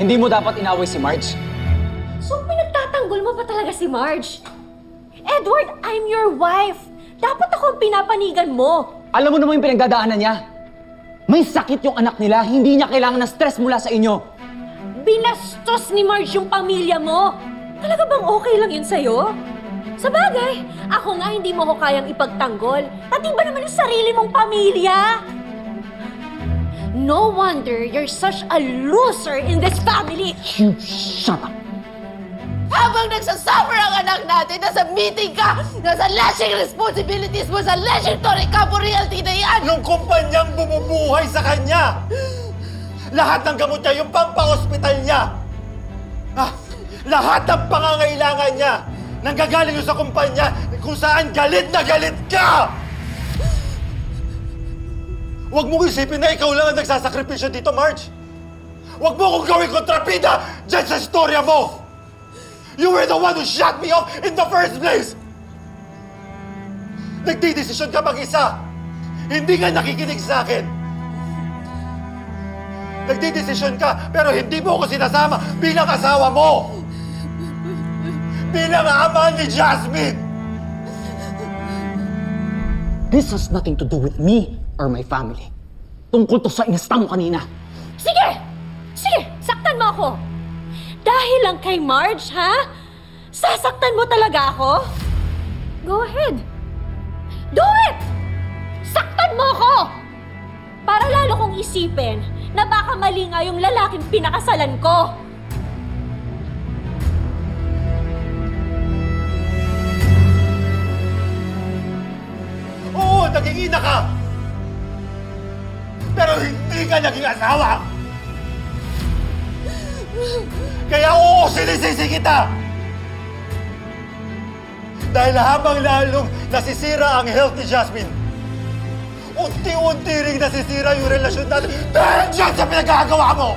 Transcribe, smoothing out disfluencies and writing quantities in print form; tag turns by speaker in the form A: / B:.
A: Hindi mo dapat inaway si Marge.
B: So, pinagtatanggol mo pa talaga si Marge? Edward, I'm your wife. Dapat ako ang pinapanigan mo.
A: Alam mo naman yung pinagdadaanan niya. May sakit yung anak nila, hindi niya kailangan ng stress mula sa inyo.
B: Binastos ni Marge yung pamilya mo. Talaga bang okay lang yun sa'yo? Sa bagay, ako nga hindi mo ko kayang ipagtanggol. Pati ba naman yung sarili mong pamilya? No wonder you're such a loser in this family.
A: You shut up!
C: Habang nagsasuffer ang anak natin, nasa meeting ka, nasa lashing responsibilities mo sa lashing Torre Campo Realty na yan!
D: Yung kumpanyang bumubuhay sa kanya! Lahat ng gamot niya, yung pampa-hospital niya! Lahat ng pangangailangan niya! Nanggagaling yung sa kumpanya kung saan galit na galit ka! Huwag mo isipin na ikaw lang ang nagsasakripisyo dito, Marge! Huwag mo kong gawing kontrabida dyan sa istorya mo! You were the one who shut me off in the first place! Nagdidesisyon ka mag-isa! Hindi ka nakikinig sa akin! Nagdidesisyon ka pero hindi mo ako sinasama bilang asawa mo! Bilang ama ni Jasmine!
A: This has nothing to do with me or my family. Tungkol to sa inasta mo kanina.
B: Sige! Sige! Saktan mo ako! Dahil lang kay Marge, ha? Sasaktan mo talaga ako? Go ahead. Do it! Saktan mo ako! Para lalo kong isipin na baka mali nga yung lalaking pinakasalan ko.
D: Oo, naging ina ka! Pero hindi ka naging asawa! Kaya oo, sinisisi kita! Dahil habang lalong nasisira ang health ni Jasmine, unti-unti ring nasisira yung relasyon natin dahil dyan sa pinagkagawa mo!